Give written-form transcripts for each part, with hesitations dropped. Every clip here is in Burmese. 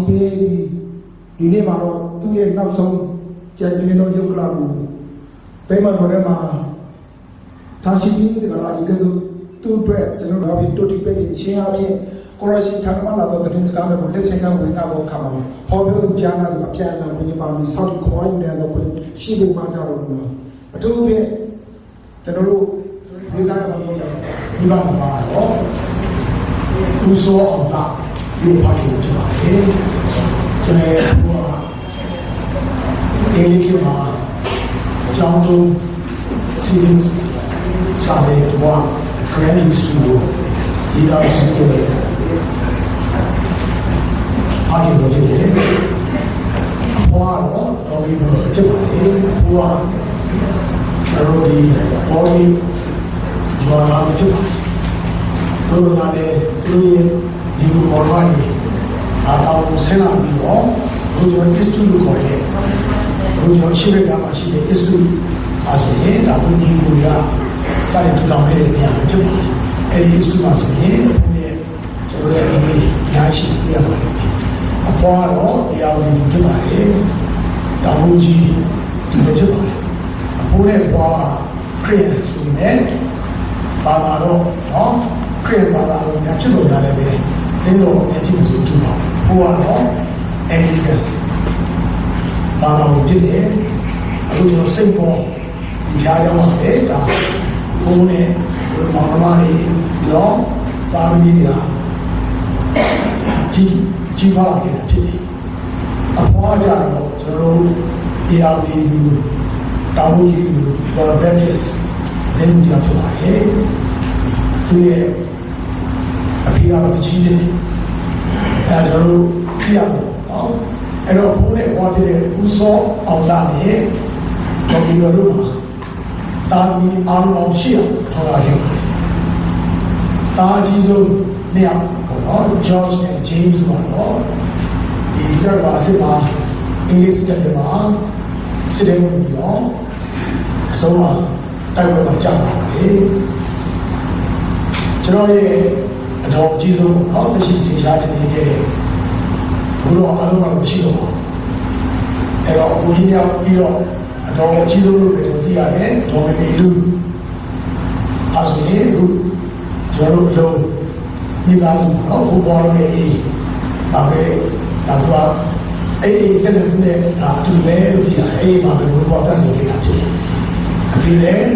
ကြီးပေးဒီနေ့မှာတော့သူ့ရဲ့နောက်ဆုံးကြံပြင်းသောရုပ်ကလာကိုပဲမတော်ထဲမှာထားရှိပြီးဒီကလာဒီကသူ့အတွက်ကျွန်တော်တို့တို့တိပဲရှင်းအားဖြင့်ကိုရရှိခံမလာတော့တဲ့စကားမျိုးလက်ဆိုင်ကဝင်လာတော့ခါမှာဟောပြောသူကြားနာသူအပြန်အလှန်ဝင်ပါလို့စောက်ခေါ်ယူနေတော့ရှိဖို့မှကြတော့ဘူးအထူးဖြင့်ကျွန်တော်တို့ဒီစားရမှာဒီဘာမှာတော့သူဆိုအောင်တာဒီပါတီကိုကျွန်တော်ကျွန်တော်ဒီကိမှာကျောင်းသူစီရင်စာရေးတော့ training school ဒီတော့ဒီအားကြီးလို့ဖြစ်တယ်။ဘွားတော့တော်ပြီးတော့ဖြစ်ပါတယ်။ဘွားတို့ဒီ body ဘာသာဖြစ်ပါတယ်။တို့ကလည်းသူရဲ့ဒီလို body အားတော့ဆင်းလာပြီးတော့တို့ကျွန်တော် history ကိုခေါ်တယ်။တို့ကျွန်တော်ရှိတဲ့ကမှာရှိတဲ့ history အားဆိုရင်ဒါတို့ဒီကိုရစာရထူထောင်ခဲ့တဲ့နေရာဖြစ်ပါတယ်။အဲဒီ history မှာဆိုရင်ကျွန်တော်ရဲ့အင်္ဂလိပ်ရရှိပြရပါတယ်။အဖွားတော့တရားဝင်ဖြစ်ပါတယ်။တာဝန်ကြီးဒီလိုဖြစ်ပါတယ်။အဖိုးနဲ့ဖွားခရစ်ယာန်ဆိုရင်ဘာသာတော့နော်ခရစ်ယာန်ဘာသာကိုညာချစ်လို့ရတယ်ပဲ။တင်းတော့အချင်းချင်းတူပါ။ဘိုးကတော့အင်္ဂလိပ်ဘာသာကိုဖြစ်တယ်။အခုကျွန်တော်စိတ်ပေါ်ဒီကြားရောက်ပါတယ်ဒါဘိုးနဲ့မောင်နှမတွေတော့ပါမီးတွေကကြီးပါလာခဲ့တာဖြစ်တယ်။အဖွားကြတော့ကျွန်တော်တို့ ARD တာဝန်ကြီးဘာဘက်တစ်လည်းဒီအဖြစ်ပါတယ်။သူရဲ့အဖေကတော့ကြီးတယ်။အဲကျွန်တော်တို့ပြရတော့အဲ့တော့ဘုန်းနဲ့ဘွားတဲ့ဦးစောအောင်လာနဲ့တော်ဒီလိုတို့မှာတာမီအားလုံးရှိအောင်ထောက်လာခဲ့ပါတယ်။တာကြီးဆုံးနေရာGeorge and James ကတော့ဒီကတော့အစစ်မှာအင်္ဂလိပ်စတက်မှာစစ်တယ်ပြီးတော့အဆုံးမှာတိုက်ပွဲမှာကြာပါတယ်ကျွန်တော်ရဲ့အတော်အကြီးဆုံးဟောတရှိချင်ရှားချင်နေတဲ့ဘုရောအားလုံးကမရှိတော့ဘူးအဲ့တော့ကိုကြီးရောက်ပြီးတော့အတော်အကြီးဆုံးလို့ပဲကျွန်တော်သိရတယ်ဒေါ်မေမေလူအဲဆိုရင်အခုကျွန်တော်တို့အလုံးမိသားစုတော့ဘုရားရဲ့ဒါပဲဒါဆိုအဲ့ဒီတဲ့တဲ့ဒါသူလဲလို့ကြည့်တာအဲ့ဒီမှာဘယ်လိုပေါ်သက်စေခဲ့တာဖြစ်လဲအဖေလည်း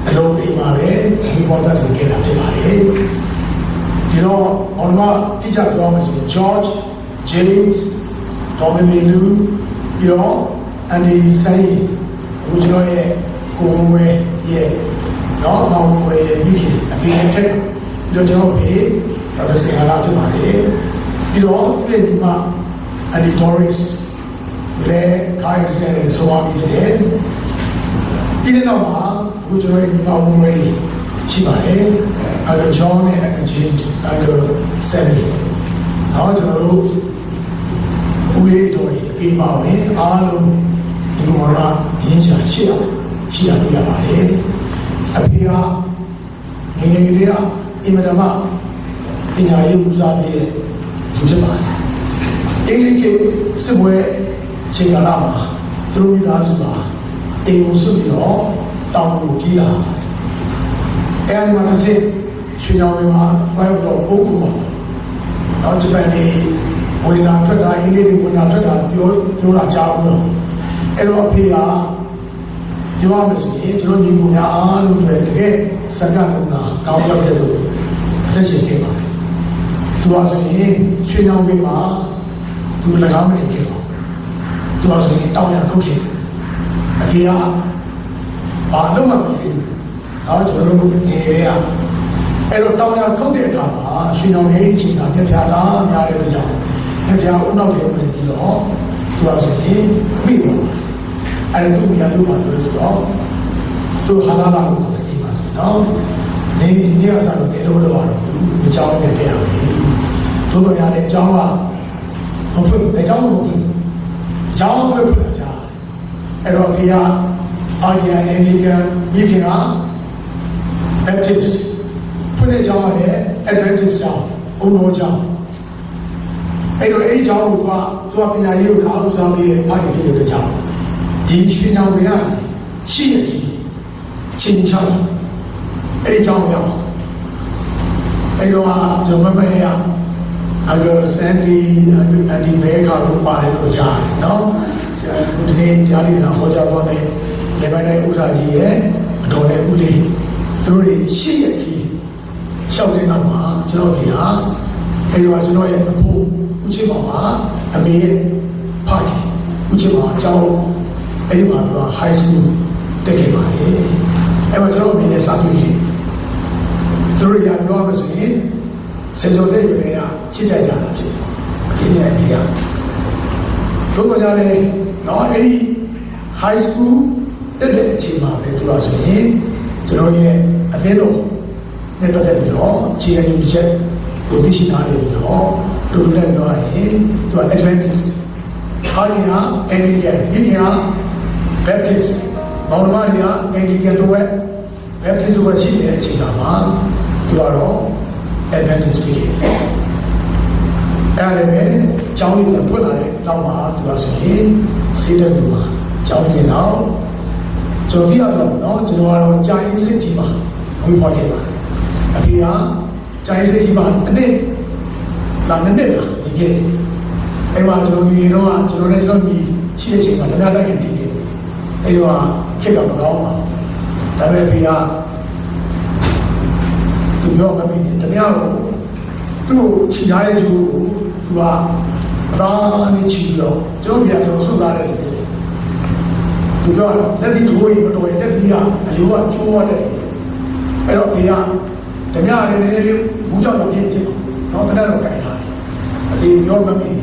အလုံးအိမ်မှာပဲဒီပေါ်သက်စေခဲ့တာဖြစ်ပါတယ်ဒီတော့အော်မတိကျပြောမယ်ဆိုရင် George James Dominic ပြီးတော့ Andy Say ဘုရားရဲ့ကိုယ်ဝဲရဲ့တော့မောင်ဝဲရဲ့ဒီအဖေနဲ့တဲ့ကျွန်တော်ဖေတော်တော်စင်လာဖြစ်ပါတယ်ပြီးတော့ဒီဒီမှာ editors လည်း guys နဲ့ဆိုပါပြီးတယ်ဒီနောက်မှာဘုရားရဲ့ဒီမှာဝင်ဝင်ရှိပါတယ်အဲဒါ John နဲ့ James အဲဒါ Sammy နောက်ကျွန်တော်တို့ဦးလေးတော်ကြီးအေးပါမယ်အားလုံးဒီမှာရင်းချရှိရပြရပါတယ်အဖေကငယ်ငယ်ကလေးကအင်မတန်မှပညာရေးဦးစားပေးတဲ့သူဖြစ်ပါတယ်။အင်္ဂလိပ်စစ်ပွဲချိန်ကာလမှာသူတို့မိသားစုကအိမ်ကိုဆွပြီးတော့တောင်ကိုကြီးလာ။အဲဒီမှာတစ်စစ်ရွှေချောင်းတွေမှာဘယ်တော့ပို့ကူပါ။နောက်ဂျပန်နေဝင်လာထွက်တာအင်္ဂလိပ်တွေဝင်လာထွက်တာပြောတာကြားဘူးတော့။အဲ့တော့အဖေကပြောရမယ်ဆိုရင်ကျွန်တော်ညီမများအားလုံးတွေတကယ်စကားလုံးတာကောင်းရောက်တဲ့သူသက်ရှင်ခဲ့ပါတယ်သူကဆိုရင်ရွှေချောင်းပေးမှာသူ၎င်းမနေခဲ့ပါသူကဆိုရင်တောင်းရခုတ်ရှင်အဖေကဘာလို့မှမဖြစ်ဘူးတော့ကျွန်တော်တို့နေရအဲ့တော့တောင်းရခုတ်တဲ့အခါမှာရွှေချောင်းရဲ့အချိန်ကပြပြတာများတဲ့ကြောင့်ပြပြဦးနောက်တယ်ပြီးတော့သူကဆိုရင်မိပါအဲ့ဒီသူ့ရသူ့မှာလို့ဆိုတော့သူဟာလာလာကိုခေါ်တယ်ပါဆိုတော့နေဒီနေ့ကစားလို့ဘယ်လိုလုပ်ရအောင်ဒီကြောင်းနဲ့တည်းရမယ်သို့တော်ရတဲ့အကြောင်းကမဖွင့်အကြောင်းမဖွင့်အကြောင်းဖွင့်ပြကြအဲ့တော့ခေအာရီယန်အမေရိကန်မိခင်က Baptist ဖွင့်တဲ့အကြောင်းကလည်း Adventist ကြောင်းအုံတော်ကြောင်း အဲ့တော့အဲ့ဒီကြောင့်သူကပညာရေးကိုအားလုံးစားပြီးတဲ့ဖခင်ဖြစ်တဲ့ကြောင့်ဒီရှင်ကြောင့်တွေရှိရည်ချင်းချောင်းအဲ့ဒီကြောင့်ပြောအဲ့တော့ကျွန်တော်မရဆန်ဒီမဲခါလို့ပါတယ်လို့ကြားတယ်နော်ဒီနေ့ကြားရတာဟောကြားသွားတဲ့လေပိုင်းတိုင်းဥစ္စာကြီးရဲ့အတော်လေးဦးလေးသူတို့တွေရှိရည်လျှောက်တဲ့နောက်မှာကျွန်တော်ဒီဟာအဲ့တော့ကျွန်တော်ရဲ့အဖို့ဦးချင်းပေါ်မှာအမေရဲ့ဖခင်ဦးချင်းပေါ်အကြောင်းအဲ့ဒီမှာသူက high school တက်ခဲ့ပါလေအဲ့မှာကျွန်တော်အမေနဲ့စာပြေးတယ်သူတို့ရပြောရမယ်ဆိုရင်စေကျော်တဲ့ရွယ်ကချစ်ကြကြတာဖြစ်တယ်ဒီနေ့အမေကတို့ကကြားတယ်နော်အဲ့ဒီ high school တက်တဲ့အချိန်မှာပဲသူကဆိုရင်ကျွန်တော်ရဲ့အသင်းတော်နဲ့ပတ်သက်ပြီးတော့ခြေရည်ချက်ကိုသိရှိထားတယ်ပြီးတော့တူတူနဲ့ပြောရရင်သူက Adventist ဟာဒီဟာ Anglican ဒီဟာ Baptist မောင်နှမတွေက Anglican တို့ရဲ့ Baptist တို့ရှိတဲ့အချိန်မှာသူကတော့ Adventist ဖြစ်တယ်အဲ့ဒါလည်းကျောင်းကြီးကပွင့်လာတဲ့နောက်မှာသူကဆိုရင်စေတဲ့သူမှာကျောင်းကြီးတော့ကျွန်တော်ပြရတော့နော်ကျွန်တော်ကတော့ကြာရင်စစ်ကြီးပါဝေးဖွားခဲ့ပါအဖေကကြာရင်စစ်ကြီးပါတစ်နှစ်လာနှစ်လာဒီကအဲ့မှာကျွန်တော်ဒီတော့ကျွန်တော်လည်းကျွန်တော်ဒီရှိတဲ့ချိန်မှာတရားတိုက်ခင်တည်တယ်အဲ့တော့ခက်တော့မကောင်းပါဒါပေမဲ့ဖေကသူပြောမှမင်းတမရတော့သူ့ကိုခြိထားတဲ့သူကိုသူကအသားနဲ့ခြိတော့ကျွန်တော်ပြန်တော့ဆွတ်သားတဲ့သူသူပြောလက်ဒီထိုးရင်မတော်ရင်လက်ဒီကအယိုးကချိုးရတယ်အဲ့တော့ဖေကတမရလည်းနည်းနည်းလေးဘူးကြောင့်ပြင်းပြင်းတော့တနက်တော့ကြိုင်လာတယ်အတေပြောမှမင်း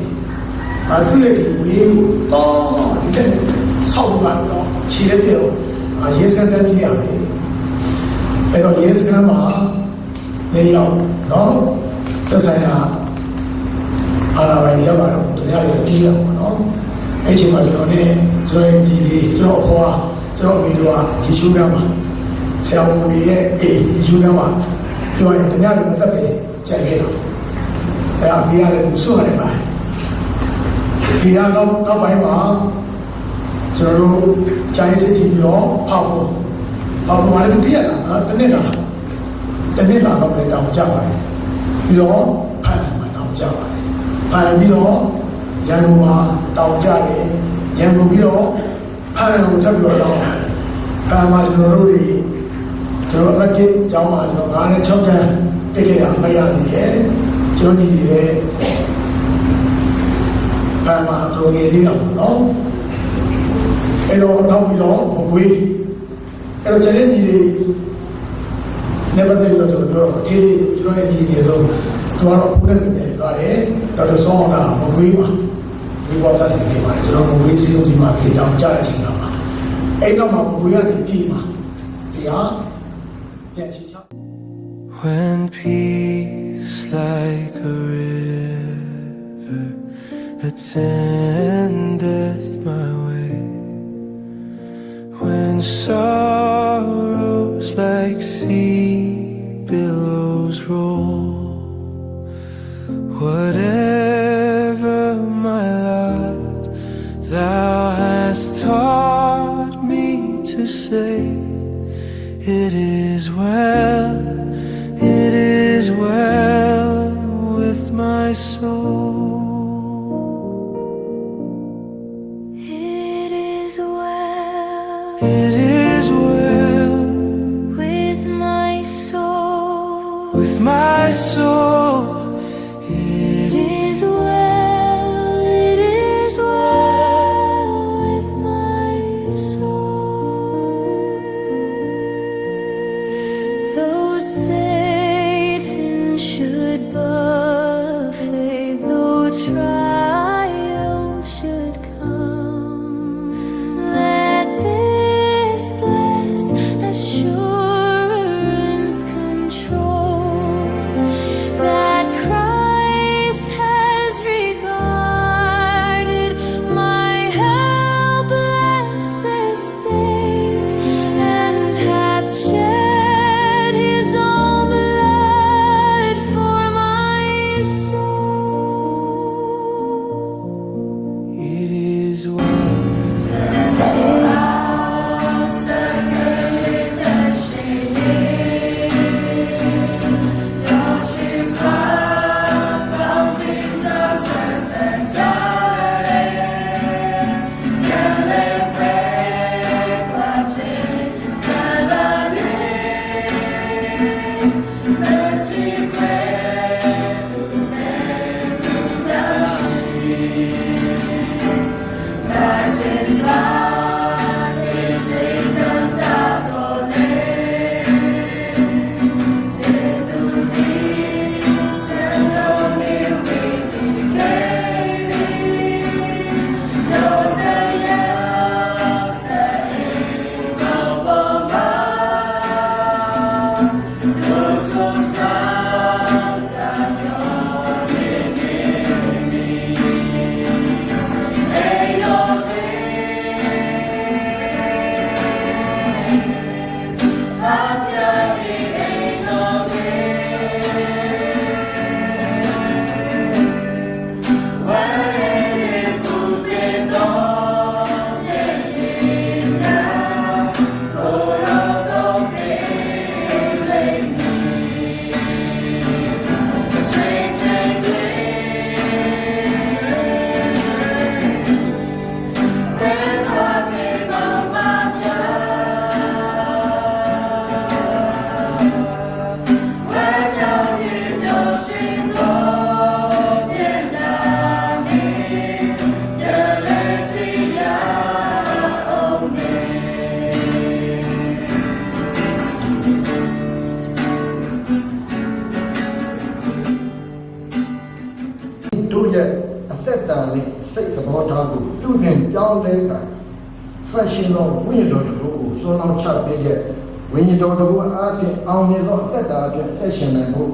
သူ့ရဲ့ဒီဝေးကိုတော့ဒီကဆောက်လာတော့ခြေရက်ပြောရဲစခန်းတန်းပြရမယ်အဲ့တော့ရဲစခန်းမှာနေရောက်နော်သက်ဆိုင်ရာအာဏာပိုင်ရောက်လာတော့တရားရည်ကြီးတော့နော်အဲ့ချိန်မှာကျွန်တော်နဲ့ကျွန်တော်ရဲ့ဒီကျွန်တော်အဖွားကျွန်တော်မိတော်ကရေချိုးကမ်းမှာဆရာဝန်ကြီးရဲ့အေးရေချိုးကမ်းမှာပြောရင်တရားရည်မသက်ပဲကြိုက်ခဲ့တာအဲ့ဒါကြီးရတယ်သူစွန့်ရတယ်ပါဒီနောက်ပိုင်းမှာကျွန်တော်တို့ကျိုင်းစစ်ကြည့်ပြီးတော့ဖောက်မှာလည်းတည့်ရတာတနေ့လာတော့လည်းတောင်းကြပါတယ်ပြီးတော့ဖန်မှာတောင်းကြပါတယ်ဖန်ပြီးတော့ရန်ကုန်မှာတောင်းကြတယ်ရန်ကုန်ပြီးတော့ဖန်ကိုတက်ပြီးတော့တောင်းဖန်မှာကျွန်တော်တို့အကစ်ကျောင်းမှာကျွန်တော်9နဲ့6တန်းတက်ခဲ့တာမရသေးရဲ့ကျွန်တော်ညီတွေဖန်မှာတော်ငယ်သေးတော့နော်အဲ့တော့နောက်ပြီးတော့မကွေးအဲ့တော့ကျန်တဲ့ညီတွေနေပါသေးတော့ကျွန်တော်ဒီကျွန်တော်ရဲ့ညီတွေဆိုသူကတော့ဖုန်းနဲ့ပြန်သွားတယ်တော့ဆောင်းကမကွေးပါဒီပေါ်သားစီနေပါတယ်ကျွန်တော်မကွေးစီလို့ဒီမှာပြေတောင်ကြားတဲ့အချိန်မှာအဲ့တော့မှမကွေးရတယ်ပြေးမှာဒီဟာပြန်ချီချ When peace like a river attendeth my way, when sorrows like sea billows roll, whatever my lot thou hast taught me to say, it is well with my soul. It is well with my soul. With my soul, It is well with my soul. Though Satan should buffet, though တို့ရဲ့အသက်တာနဲ့စိတ်သဘောထားကိုပြုပြင်ပြောင်းလဲတာ fashion တော်ဝိညာဉ်တော်တို့ကိုစွမ်းလောင်းချပေးတဲ့ဝိညာဉ်တော်တို့အားဖြင့်အောင်မြင်သောအသက်တာအဖြစ်ဆက်ရှင်နိုင်ဖို့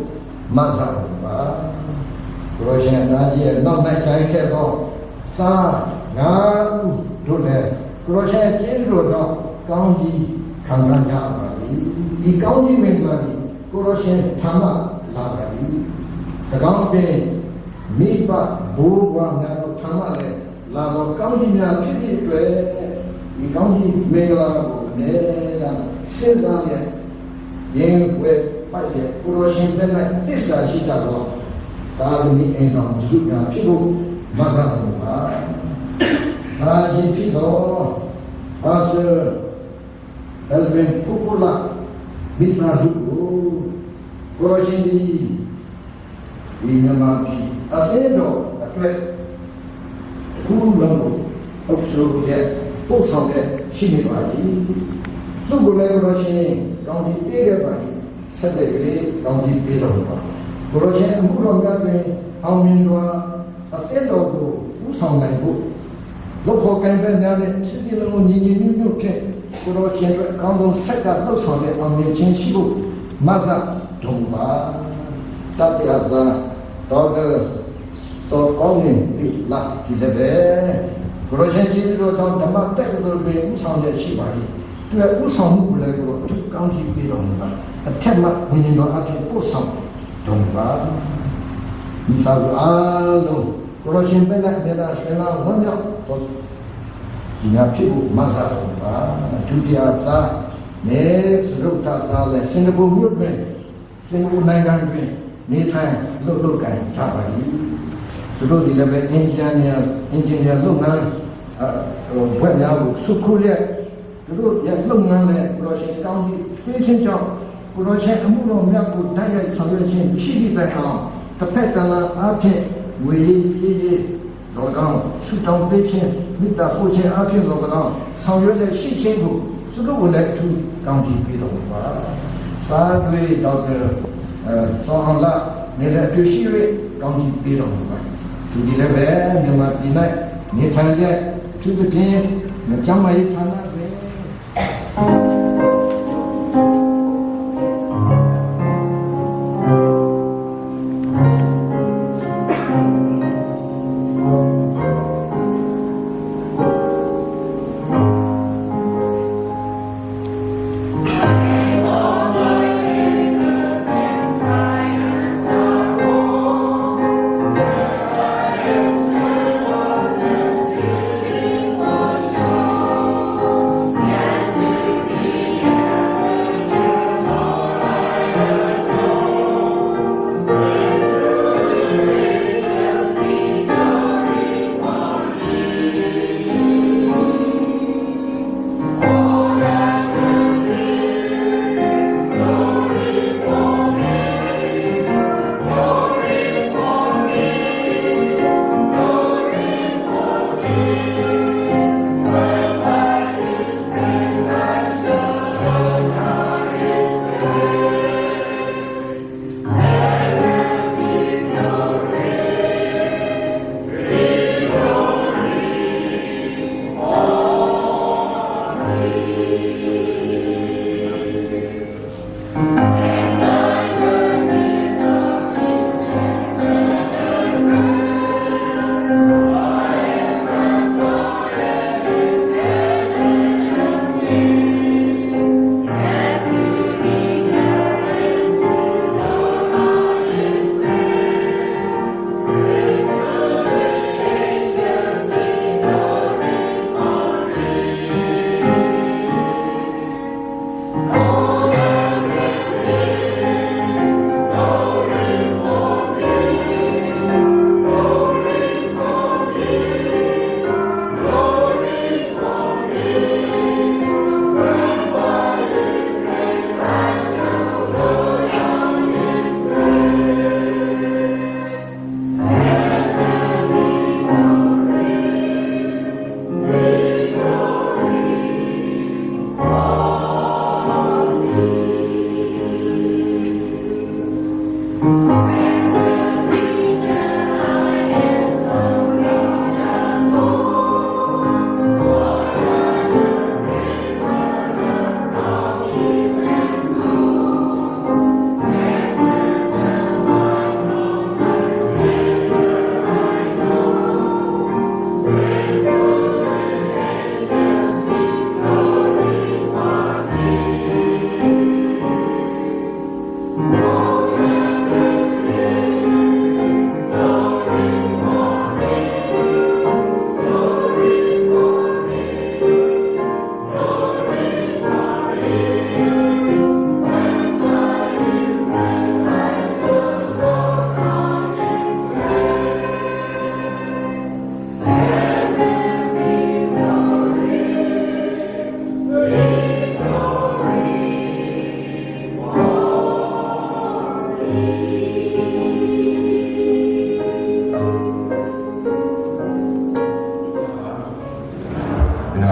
မဆာပါဘုရားရှင်သားကြီးရဲ့နောက်နိုင်တိုင်းခဲ့သောသာငါတို့လည်းဘုရားရှင်ကျေးဇူးတော်ကောင်းကြီးခံရကြပါလိမ့်ဒီကောင်းကြီးမင်္ဂလာကြီးဘုရားရှင်ထာမလာပါလိမ့်၎င်းပင်မိဘဘိုးဘွားများတို့ထာမလည်းလာတော့ကောင်းကြီးများဖြစ်သည့်အတွက်ဒီကောင်းကြီးမင်္ဂလာကိုအနေနဲ့စဉ်းစားရရင်ဝဲပိုက်ရဲ့ဘုရားရှင်တဲ့၌သစ္စာရှိကြတော့ဒါလိုဒီအိမ်တော်စုတာဖြစ်ဖို့မဆာဘူးပါဒါကြီးဖြစ်တော့ဘာစအလ်ဗင်ပူပူလာမိသားစုကိုဘုရားရှင်ဒီနမပြည်အသေးတော်အတွက်ခုလုံးကိုအုပ်စိုးတဲ့ပို့ဆောင်တဲ့ရှိနေပါသည်သူ့ကိုလည်းဘုရားရှင်ကောင်းကြီးပေးခဲ့ပါသည်ဆက်လက်ကလေးကောင်းကြီးပေးတော်ပါဘုရားရှင်အမှုတော်များပင်အောင်မြင်စွာအသေးတော်ကိုဥဆောင်နိုင်ဖို့လောကကံပဲများတဲ့စိတ်လုံးကိုညီညီညွတ်ညွတ်ဖြင့်ဘုရားရှင်အတွက်ကောင်းသောဆက်ကလှုပ်ဆောင်တဲ့အောင်မြင်ခြင်းရှိဖို့မဆဒုံပါတတ်ရတာတော့တော့ကောင်းရင်ဒီလာဒီလည်းပဲဘုရားရှင်ကြီးတို့တော့ဓမ္မတက်လို့ပဲဥဆောင်ရရှိပါ၏သူကဥဆောင်မှုကိုလည်းကိုသူကောင်းကြီးပေးတော်မူပါအထက်မှဝိညာဉ်တော်အဖြစ်ပို့ဆောင်တော်ပါဒီသာအားလုံးဘုရားရှင်ပဲလိုက်တဲ့ဆွေးနွေးဝမ်းမြောက်တော့ဒီများဖြစ်ဖို့မဆာတော်ပါဒုတိယသားနေစရုပ်သားလည်းစင်ကာပူမြို့တွင်စင်ကာပူနိုင်ငံတွင်နေထိုင်လုပ်ကိုင်ကြပါ၏သူတို့ဒီလည်းပဲအင်ဂျင်နီယာလုပ်ငန်းဘွဲ့များကိုစုခုရက်သူတို့ရဲ့လုပ်ငန်းနဲ့ပရိုဂျက်ကောင်းကြီးပေးခြင်းကြောင့်ပရိုဂျက်အမှုတော်များကိုတိုက်ရိုက်ဆောင်ရွက်ခြင်းရှိသည့်တိုင်အောင်တစ်ဖက်တလားအားဖြင့်ဝေရေးပြည်ရေးတော်ကောင်းဆုတောင်းပေးခြင်းမေတ္တာပို့ခြင်းအားဖြင့်တော်ကောင်းဆောင်ရွက်တဲ့ရှိခြင်းကိုသူတို့ကိုလည်းအထူးကောင်းကြီးပေးတော်ပါသာတွေတော်သောအောင်လာနေတဲ့တွေ့ရှိ၍ကောင်းကြီးပေးတော်ပါသူဒီလည်းပဲမြန်မာပြည်၌နေထိုင်တဲ့သူတို့ကကျမ်းမာရေးဌာနပဲ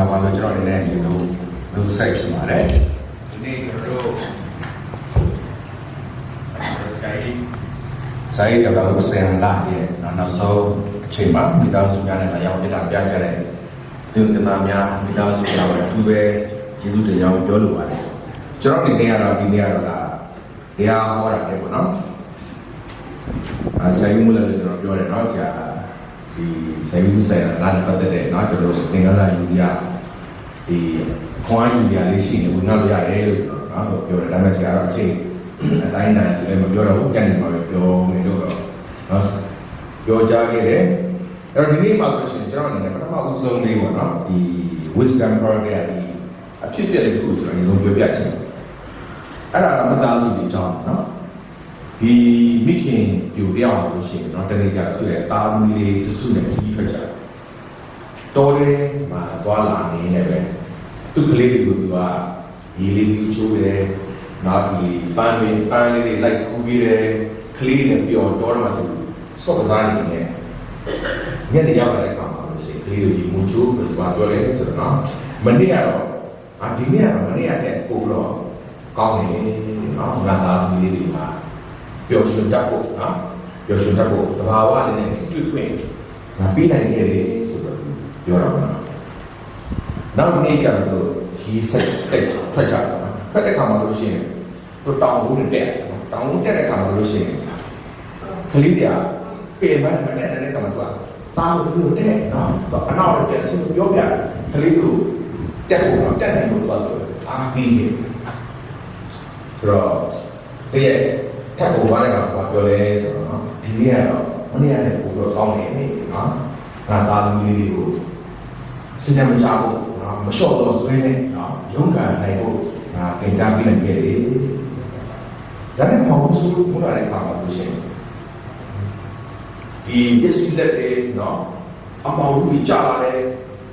ပါလို့ကျွန်တော်အနေနဲ့ဒီလိုလုပ်ဆက်ချင်ပါတယ်ဒီနေ့ကျွန်တော်တို့ဆိုင်တော့တော့ဆန်လာရဲ့နောက်ဆုံးအချိန်မှာမိသားစုများနဲ့လာရောက်ပြတာပြကြတဲ့သူတို့တမများမိသားစုများအထူးပဲကျေးဇူးတင်ကြောင်းပြောလိုပါတယ်ကျွန်တော်အနေနဲ့ကတော့ဒီနေ့ကတော့တရားဟောတာလေပေါ့နော်ဆိုင်မှုလည်းကျွန်တော်ပြောတယ်နော်ဆရာဒီဆိုင်မှုဆိုင်ရာလာပတ်သက်တဲ့နော်ကျွန်တော်သင်္ကန်းစာယူရဒီခွန်အားယူရလေးရှိနေဘူးနောက်ရရဲလို့နော်ပြောတယ်ဒါပေမဲ့ဆရာတော့အချိန်အတိုင်းတိုင်းလည်းမပြောတော့ဘူးကြံ့နေမှာပဲပြောနေလို့တော့နော်ပြောကြခဲ့တယ်အဲ့တော့ဒီနေ့မှာဆိုရှင်ကျွန်တော်အနေနဲ့ပထမဦးဆုံးလေးပေါ့နော်ဒီ wisdom program ရဲ့အဖြစ်ပြတဲ့ကိုကျွန်တော်ဒီလိုပြောပြချင်တယ်အဲ့ဒါကမသားစုတွေကြောင်းနော်ဒီမိခင်ပြူပြောင်းလို့ရှိရင်တော့တနေ့ကျတော့သူ့ရဲ့တာမီလေးတစုနဲ့ကြီးထွက်ကြတယ်တော်တယ်မှာသွားလာနေနေပဲသူ့ကလေးတွေကိုသူကရေလေးပြီးချိုးတယ်နောက်ဒီပန်းလေးတွေလိုက်ကူးပြီးတယ်ကလေးနဲ့ပျော်တော်တော့သူစော့ကစားနေနေညနေရောက်တဲ့အခါမှာလို့ရှိရင်ကလေးတွေဒီမူချိုးပြီးသွားပြောလဲဆိုတော့နော်မနေ့ကတော့ဒီနေ့ကတော့မနေ့ကတည်းကပို့တော့ကောင်းနေနော်ငါသားမီလေးတွေမှာပျော်ရွှင်တတ်ဖို့နော်ပျော်ရွှင်တတ်ဖို့တဘာဝနဲ့တွေ့ခွင့်ငါပြီးနိုင်ခဲ့တယ်ဆိုတော့ပြောတော့နော်နောက်နေ့ကျတော့ဒီဆက်တက်ထွက်ကြတာဖက်တဲ့ခါမှာလို့ရှိရင်သူတောင်ဦးတက်တောင်ဦးတက်တဲ့ခါမှာလို့ရှိရင်ကလေးတွေကပြင်မနဲ့တဲ့ခါမှာသူကတားလို့တက်နော်သူအနောက်တက်ဆင်းပြောပြကလေးတို့တက်ဖို့တော့တက်နိုင်လို့တော့အားပြီးတယ်ဆိုတော့တည့်ရဲ့ထပ်ဖို့သွားတဲ့ကောင်ကပြောလဲဆိုတော့နော်ဒီနေ့ကတော့မနေ့ကလည်းပို့တော့ကောင်းနေပြီနော်ငါသားသမီးလေးတွေကိုစဉ်းစားမကြဘူးနော်မလျှော့တော့ဆွေးနေနော်ရုန်းကန်နိုင်ဖို့ငါသင်ကြားပေးနိုင်ခဲ့တယ်ဒါနဲ့မောင်စုဘုရားရဲ့ခါမှာလို့ရှိရင်ဒီပစ္စည်းလက်တွေနော်အမောင်လူကြလာတယ်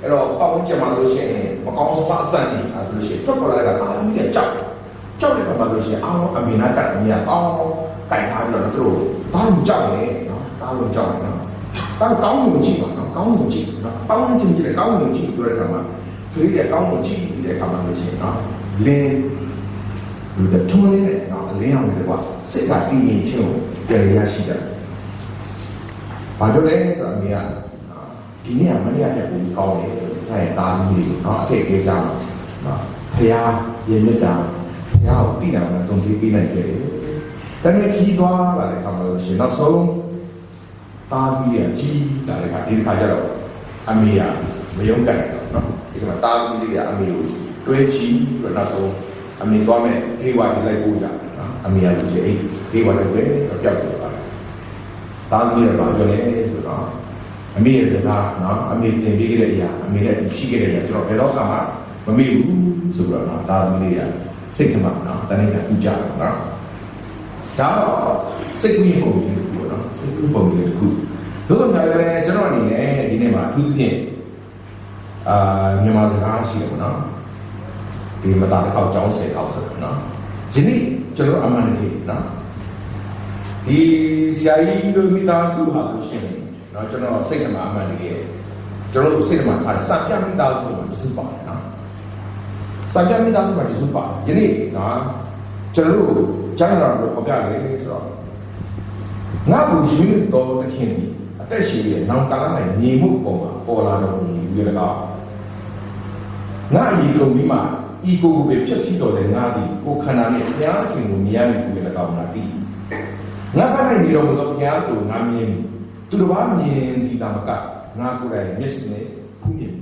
အဲ့တော့ပေါ့ဝင်ကြမှာလို့ရှိရင်မကောင်းစပါအတန်ကြီးအဲ့လိုရှိရင်ထွက်ပေါ်လာတာအားလုံးကြီးကြောက်တဲ့ခါမှာလို့ရှိရင်အားလုံးအမိနာတက်အမြတ်အောင်းတိုင်ထားပြီးတော့သူတို့ဘာလို့ကြောက်လဲနော်ဘာလို့ကြောက်လဲနော်ဘာလို့ကောင်းမှုကြည့်ပါနော်ကောင်းမှုကြည့်နော်ပေါင်းချင်းကြည့်တယ်ကောင်းမှုကြည့်ပြောတဲ့ခါမှာခရီးတဲ့ကောင်းမှုကြည့်တဲ့ခါမှာလို့ရှိရင်နော်လင်းလူတွေထုံးနေတဲ့နော်အလင်းအောင်တွေကွာစိတ်ကတည်ငြိမ်ခြင်းကိုကြရရရှိတယ်ဘာလို့လဲဆိုတော့အမေကဒီနေ့ကမနေ့ကတည်းကကိုကောင်းတယ်အဲ့ဒါတာမီးတွေနော်အထက်ကြီးကြမှာနော်ဖရာရေမြတ်တာဖရာကိုတည်အောင်တုံးပေးနိုင်ကြတယ်တကယ်ကြီးသွားလာတဲ့ခါမှာလို့ရှိရင်နောက်ဆုံးတာမီးရကြီးလာတဲ့ခါဒီခါကျတော့အမေကမယုံကြတယ်နော်ဒီကမှာတာမီးလေးကအမေကိုတွဲချီပြီးတော့နောက်ဆုံးအမေသွားမဲ့ခေဝါဒီလိုက်ပို့ကြတယ်နော်အမေကလူကြီးအဲ့ခေဝါလည်းပဲတော့ပြောက်သွားတယ်တာမီးရပါပြောလဲဆိုတော့အမေရဲ့စကားနော်အမေတင်ပေးခဲ့တဲ့အရာအမေနဲ့ရှိခဲ့တဲ့အရာကျွန်တော်ဘယ်တော့မှမမေ့ဘူးဆိုတော့နော်တာမီးလေးကစိတ်ကမှနော်တနေ့ကပြကြတယ်နော်ဒါတော့စိတ်ကူးရင်ပုံပြီးလို့နော်စိတ်ကူးပုံပြီးတစ်ခုသို့တော်လည်းကျွန်တော်အနေနဲ့ဒီနေ့မှာအထူးသဖြင့်မြန်မာစကားရှိတယ်ပေါ့နော်ဒီမသားတစ်ခေါက်ကြောင်း10ခေါက်ဆိုတော့နော်ဒီနေ့ကျွန်တော်အမှန်တကယ်နော်ဒီဆရာကြီးတို့မိသားစုဟာလို့ရှိရင်နော်ကျွန်တော်စိတ်ကမှအမှန်တကယ်ကျွန်တော်စိတ်ကမှအားစပြမိသားစုမှာစုပါတယ်နော်စပြမိသားစုမှာစုပါဒီနေ့နော်ကျွန်တော်တို့ကျမ်းစာကိုဖော်ပြတယ်ဆိုတော့ငါ့ကိုရွေးတော်သခင်အသက်ရှင်ရဲ့နောင်ကာလ၌ညီမှုပုံမှာပေါ်လာတော့ဒီလိုလည်းကောင်းငါအီကုန်ပြီးမှဤကိုယ်ကိုပဲဖြစ်စီတော်တဲ့ငါသည်ကိုခန္ဓာနဲ့ဘုရားခင်ကိုမြင်ရမယ်ကိုလည်းကောင်းတာတည်ငါကနေပြီးတော့ဘုရားကိုငါမြင်သူတော်ဘာမြင်ဒီတာမကငါကိုယ်တိုင်မျက်စိနဲ့ဖူးမြင်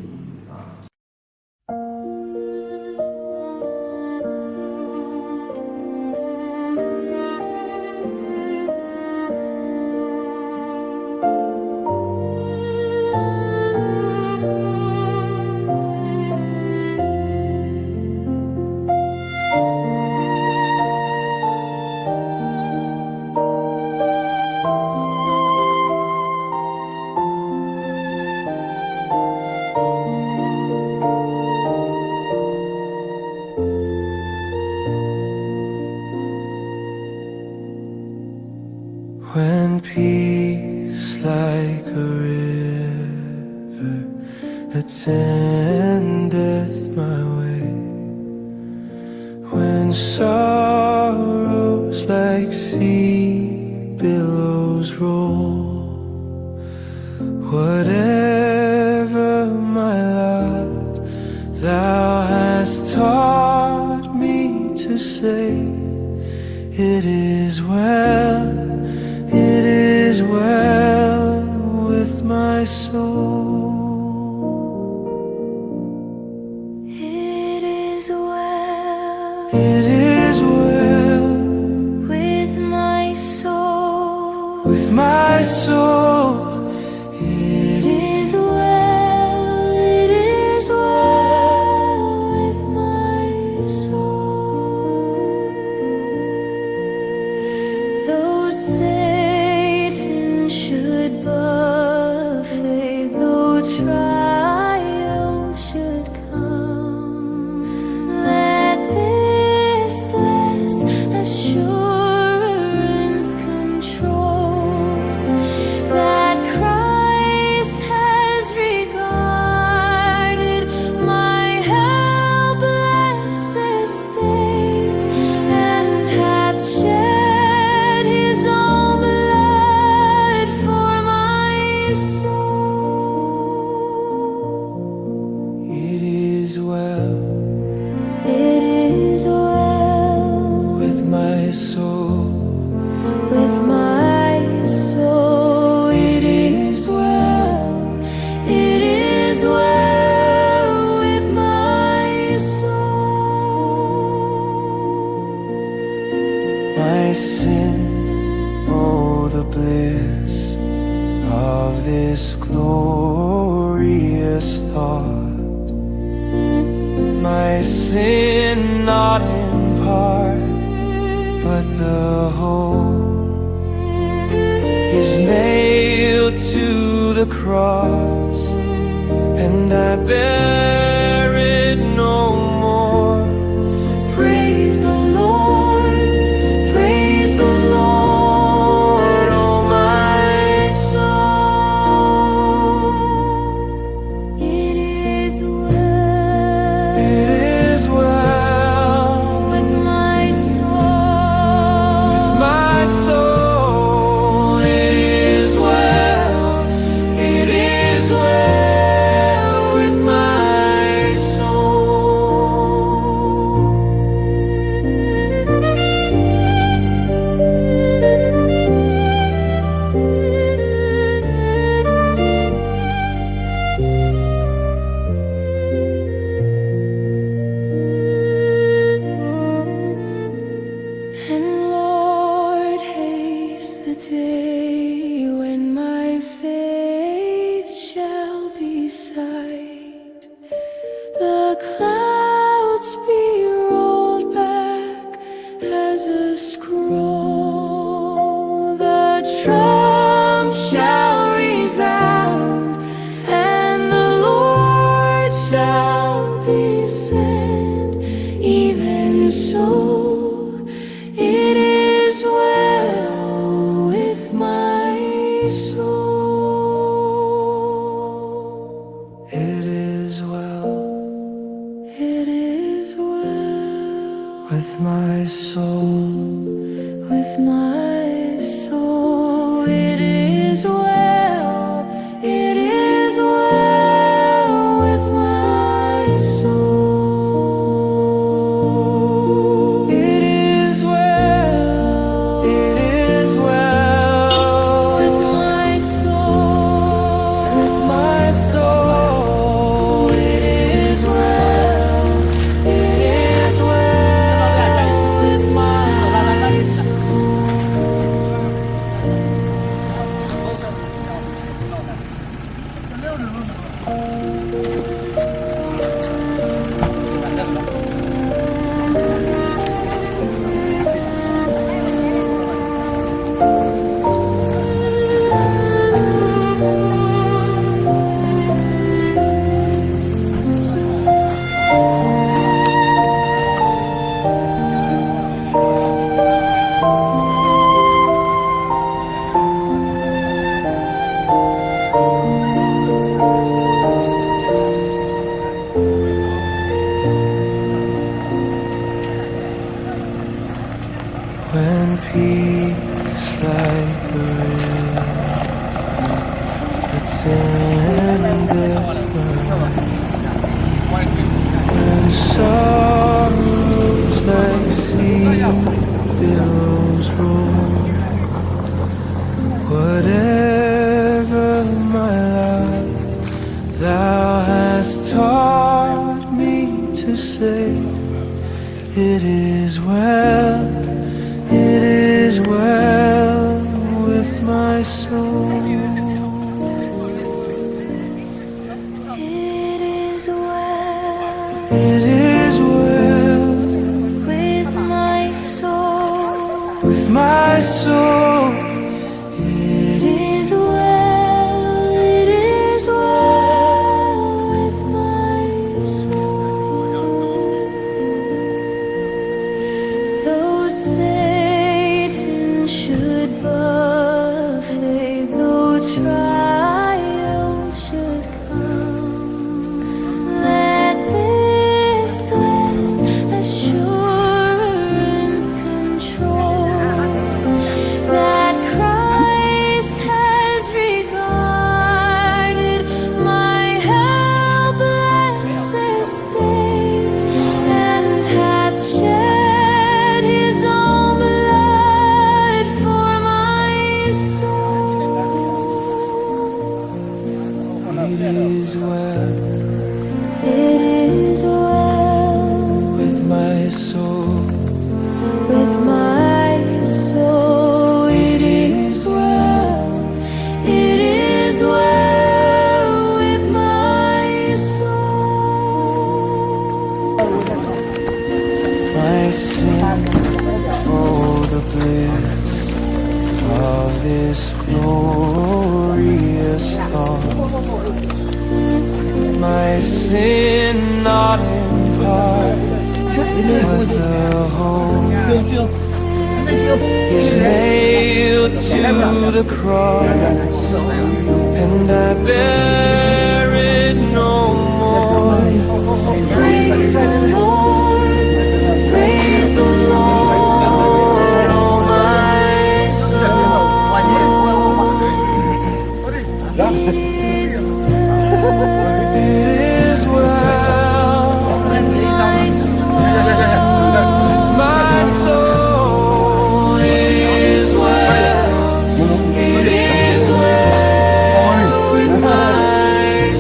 When peace like a river attendeth my way. When sorrows like sea billows roll, whatever my lot, thou hast taught me to say, it is well with my soul. It is well It is well with my soul. with my soul. It is well, it is well with my soul. Though Satan should buffet, though trials should come, let this blessed assurance control that Christ has regarded my helpless estate and hath shed his own blood for my soul. It is well It is well with my soul. with my soul. It is well. It is well with my soul. My sin, oh the bliss of this glorious thought. My sin not in part, but the whole is nailed to the cross, and I bear it no more. Praise the Lord. Praise the Lord, oh my soul. It is well. It is well With my soul. with my soul. It is well. It is well with my soul. And Lord, haste the day when my faith shall be sight. The clouds be rolled back as a scroll. The trump shall resound, and the Lord shall descend. Even so, it is well with my soul. It is well It is well with my soul. with my soul. It is well. It is well with my soul. It is well. It is well With my soul. with my soul. It is well. It is well with my soul. sin different. When sorrows like sea billows roll, whatever my life, thou hast taught me to say, it is well with my soul. It is well It is well with my soul. with my soul. It is well with my soul. Though Satan should buffet, though trial should come, let this blessed assurance control that Christ has regarded my helpless estate and hath shed his own blood for my soul. It is well It is well with my soul. with my soul. It is well. It is well with my soul. My sin, oh the bliss of this glorious thought. My sin not in part, but the whole is nailed to the cross, and I bear it no more. Praise the Lord. Praise the Lord, oh my soul. It is well It is well with my soul. with my soul. It is well. It is well with my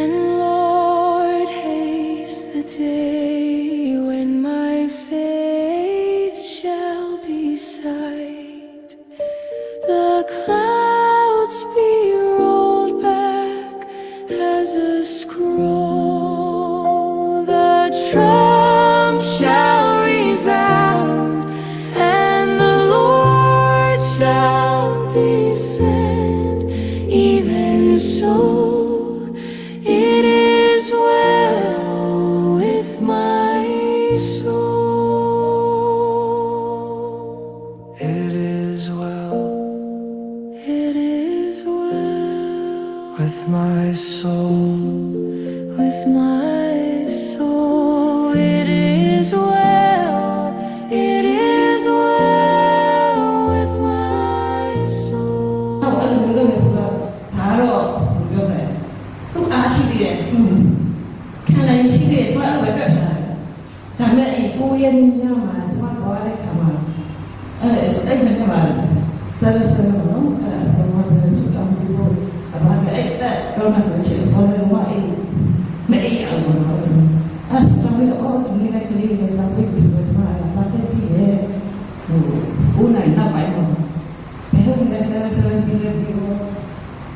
And Lord, haste the day when my faith shall be sight. The clouds be rolled back as a scroll. The trump shall resound, and the Lord shall descend. Even so, it is well with my soul. It is well It is well with my soul. with my soul. It is well. It is well with my soul. အဲ့လိုလုပ်မယ်ဆိုတော့ဒါတော့ပြောမယ်သူအားရှိသေးတယ်ခံနိုင်ရှိသေးတယ်သူအဲ့လိုပဲတွေ့တာဒါပေမဲ့ကိုယ့်ရဲ့ညမှာကျွန်မပေါ်ရတဲ့ခါမှာအဲ့မဲ့မှာဆက်နော်အဲ့ဆိုတော့ဘယ်ဆိုတော့ဒီလိုအဘာကအဲ့တော့မှဆိုချင်ဆိုတော့မအေးမအေးအောင်တော့အဲ့ဆိုတော့ဒီနေ့ကလေးနဲ့ဇာတ်ပြီးဆိုတော့ကျွန်မလာတဲ့ကြည့်ရဲ့ဦးနိုင်နောက်ပိုင်းမှာဘယ်လိုလဲဆက်ပြီးတော့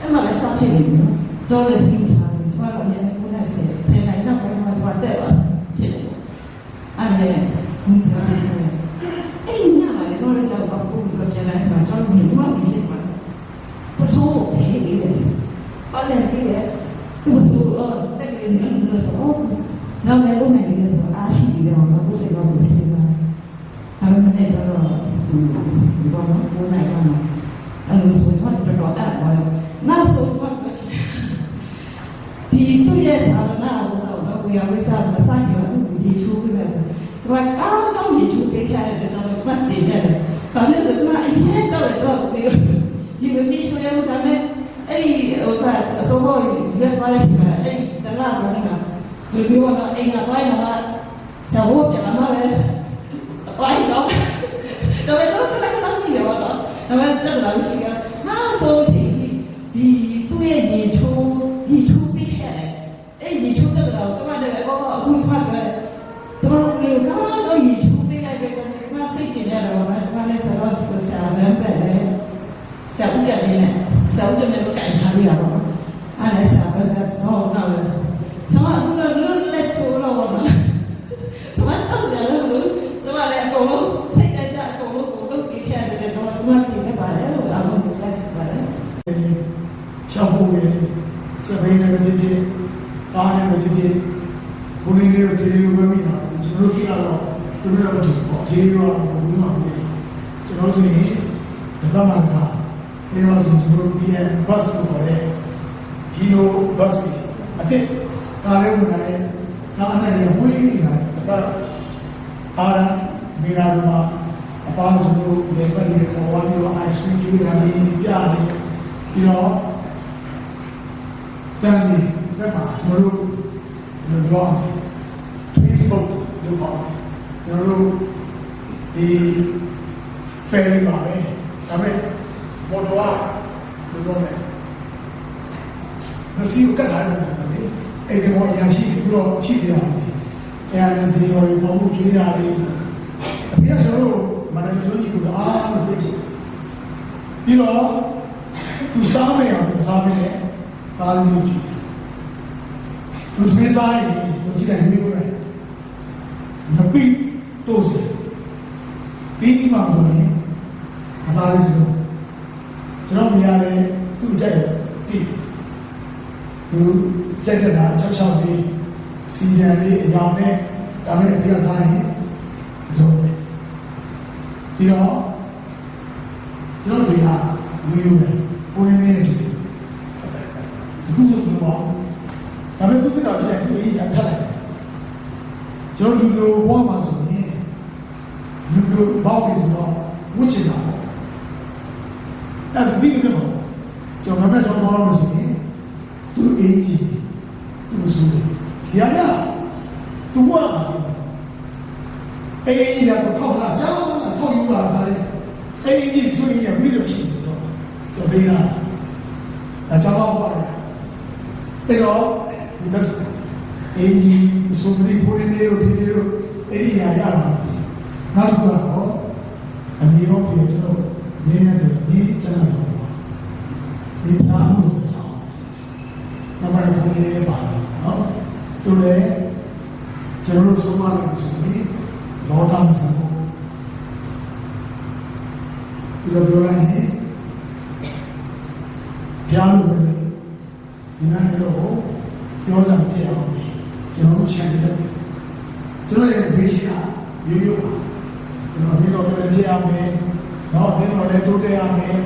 အဲ့မှာလည်းစောင့်ကြည့်နေပြီနော်ကျော်လည်းပြီးတာကျွန်တော်လည်းခုနဆယ်နိုင်နောက်ပိုင်းမှာကျွန်တော်တက်ပါဖြစ်တယ်အဲ့ဒါနဲ့ဒီစားတယ်အဲ့ဒီညမှာလည်းကျွန်တော်ကြောက်ပါဘူးဘယ်ပြန်လာမှာကျွန်တော်မြင်တော့မြင်ချင်ပါပစိုးဟဲ့လေပါလန်ကြည့်ရဲ့သူပစိုးတက်ကလေးနဲ့လို့ဆိုတော့နောက်လည်းဘုံနိုင်လေးဆိုအားရှိတယ်တော့ဘုစိတ်တော့ဘုစိတ်ပါအဲ့ဒါနဲ့ကျွန်တော် ဘောနော်ဘုနိုင်တော့အဲ့လိုဆိုတော့တော်တော်အဲ့ဘာလို့နောက်ဆုံးတော့ဒီသူရဲ့သာသနာ့ဆိုတော့ဝေယဝိစာမဆိုင်ရဘူးဒီချိုးပြတယ်ဆိုတော့ကောင်းကောင်းဒီချိုးပေးခဲ့တဲ့တော့ကျွန်မကြည့်ရတယ်။ဘာလို့ဆိုတော့အရင်ကြောက်တယ်တော့ဒီမပြီးဆိုရတော့ဒါနဲ့အဲ့ဒီဟိုစားအစိုးရရက်ပါလိုက်တာအဲ့ဒီတလားဘာလဲကဒီပြောတော့အိမ်ကပိုင်းတော့ဆရာဘုရားပြန်လာတယ်။ပိုင်းတော့ဒါပေမဲ့တော့ဆက်ကတော့ကြည့်ရတော့ဒါပေမဲ့တက်လာလို့ရှိကနောက်ဆုံးချိန်ဒီသူ့ရဲ့ရေချိုးပြီးခဲ့တယ်အဲ့ဒီချိုးတဲ့တော့ကျွန်မတို့လည်းအခုကျွန်မတို့ကျွန်တော်တို့ကောင်းတော့ရေချိုးပေးလိုက်တဲ့ကျွန်မစိတ်ကျင်ရတော့ကျွန်မလည်းဆက်တော့ဆရာလမ်းပဲလေဆရာဦးရတယ်နဲ့ဆရာဦးတယ်နဲ့ကြိုင်ထားရတော့အဲ့ဒါဆရာပဲဆောင်းတော့လေဆရာကလည်းလက်ချိုးတော့နော်ဆရာချောက်တယ်လို့ကျွန်မလည်းအကုန်လုံးစိတ်ကြအကုန်လုံးကိုလုပ်ပြီးခဲ့တယ်ကျွန်တော်ကြည့်နေပါတယ်လို့အမှန်ကိုကြည့်ပါတယ် ရှောက်ဖို့ပဲစပိန်နဲ့ဖြစ်ဖြစ်အားနဲ့ဖြစ်ဖြစ်ဘုရင်တွေကိုဒီလိုပဲမိတာကျွန်တော်တို့ခေတ်ကတော့သူတို့တော့ဒီပေါ့ဒီလိုတော့ဘုရင်မှာပဲကျွန်တော်ဆိုရင်ဒီဘက်မှာကဒီလိုဆိုကျွန်တော်ဒီရဲ့ဘတ်စ်ကိုခေါ်တဲ့ဒီလိုဘတ်စ်အစ်ကားလေးကိုလည်းနားနဲ့ဝေးနေတာတော့အားမီရာမှာအပန်းကျွန်တော်ဒီဘက်လေးကိုဝါပြီးတော့ ice cream ကြီးလာပြီးပြနေပြီးတော့တန်ဒီဘက်မှာကျွန်တော်တို့လူတော် Facebook လို့ပေါ့ကျွန်တော်တို့ဒီ ferry ပါပဲဒါပေမဲ့မော်တော်ကလူတော်နဲ့မစီးကတ်လာတယ်လေအဲ့ဒီတော့အရာရှိပြီးတော့ဖြစ်ကြတယ်အဲ့ဒါစီရောပေါ်မှုကျွေးတာလေအပြည့်ကျွန်တော်တို့မနက်ကျကြီးကအားမဖြစ်ချင်ပြီးတော့သူစားမယ်အောင်စားမယ်နဲ့သားသမီးကြီးသူတမစားရင်သူကြည့်တယ်မျိုးပဲမပြီးတော့စပြီးမှတော့အသားလေးကျွန်တော်မြင်ရတယ်သူ့ကြိုက်တယ်ပြီးသူကြိုက်တဲ့တာ66လေးစီရန်လေးအရောင်နဲ့ဒါနဲ့အပြည့်စားရင်လို့ပြီးတော့ကျွန်တော်တွေကဝီယူတယ်ပုံရင်းနေတယ်ဒီလိုဆိုတော့ဒါပေမဲ့သူကတော့ဒီအရေးရထက်လိုက်ကျွန်တော်လူလိုဘဝမှာဆိုရင်လူလိုဘောက်ပြီးဆိုတော့ဝှချင်တာပေါ့အဲ့ဒီဒီကတော့ကျွန်တော်လည်းကျွန်တော်တော့ဆိုရင်သူအေးကြီးသူဆိုတယ်ဒီအရာသူကအေးကြီးတော့ခောက်လာချာထောက်ယူလာတာလေအေးကြီးဆိုရင်ပြီးလို့ရှိတယ်တော့ကျွန်တော်ကဒါကြောင့်ပါတယ်အဲ့တော့ဒီမဲ့အေးကြီးဆိုပြီးပိုနေလို့ဒီလိုအဲ့ဒီရရမှာနောက်တစ်ခုကတော့အမျိုးရောပြည်ကျွန်တော်နေနေတယ်ဒီကျန်တာဒီနာမှုဆောင်နောက်မှပုံနေပါနော်သူလည်းကျွန်တော်တို့ဆုံးမလို့ဆိုရင်လောကမဆောင်ဘူးဒီလိုပြောလိုက်ရင်ကြားလို့ပဲဒီနားတော့ပြောစရာမဖြစ်အောင်ကျွန်တော်တို့ချန်တယ်ကျွန်တော်ရဲ့ဘေးရှိတာရိုးရိုးပါကျွန်တော်ဒီတော့လည်းပြရမယ်တော့ဒီတော့လည်းတိုးတက်ရမယ်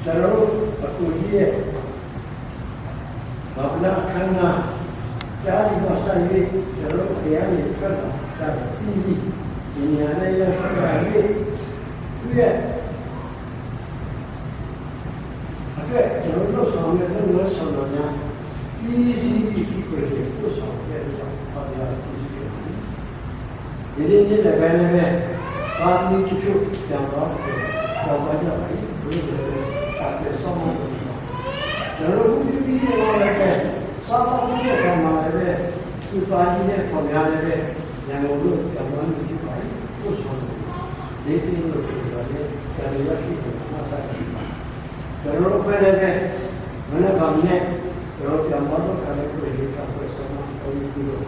ကျွန်တော်တို့အခုကြီးရဲ့ဘာဝနာခန္ဓာကြားဒီမှာဆိုင်ပြီးကျွန်တော်တို့တရားတွေထွက်လာတာစီစီဒီညာနဲ့ရတာပြီးသူရဲ့အတွက်ကျွန်တော်တို့ဆောင်ရွက်တဲ့လို့ဆောင်တော့ညာဒီကိုကိုဆောင်တဲ့တော့ဘာသာကိုရှိတယ်ဒီနေ့လည်းပဲလည်းပါမီချို့ကြောင့်တော့တော့ဘာကြောင့်လဲဘယ်လိုလဲစာပေဆောင်မလို့ကျွန်တော်တို့ဒီပြီးတော့လည်းစာပေရဲ့ကံမှာလည်းဒီပါကြီးနဲ့ပေါ်များလည်းညံလို့ကံမှန်းကြည့်ပါကိုဆောင်တယ်ဒီလိုလို့ပြောတယ်ကျန်ရရှိတယ်မှာသာကျွန်တော်တို့ပဲလည်းမနေ့ကနဲ့ကျွန်တော်ပြန်မတော့ခါလေးကိုရေးတာပဲဆောင်းအောင်ပြီးတော့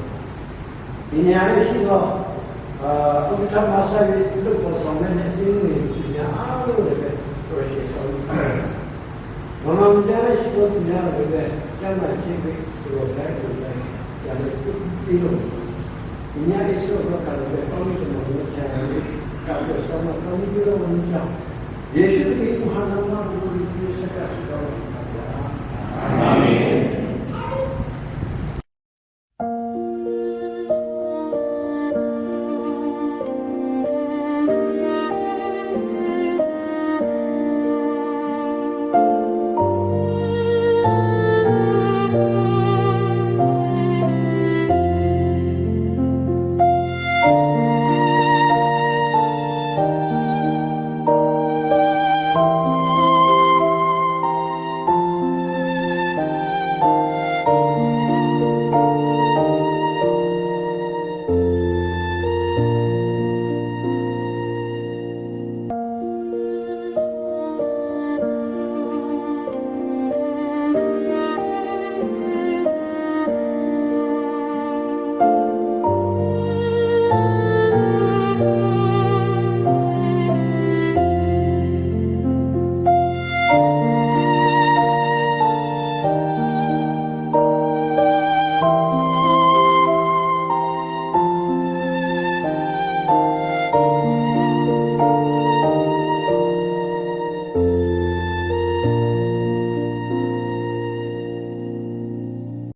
ဒီနေရာလေးရှိတော့ဥပဒေမှာဆက်ပြီးလုပ်ပေါ်ဆောင်တဲ့အစည်းအဝေးကြီးများအားလုံးလည်းပဲပြောရဆောင်မမမတဲ့ရှိတော့ညလည်းပဲကျမ်းစာချင်းပြီးတော့လည်းပြန်လို့ပြီးလို့ဒီညလေးရှိတော့ကလည်းပေါင်းနေတယ်လို့ကြားရတယ်ကတော့ဆောင်းအောင်ပြီးတော့ဝင်ကြယေရှုခရစ်မဟာနာမကိုဒီစကားပြော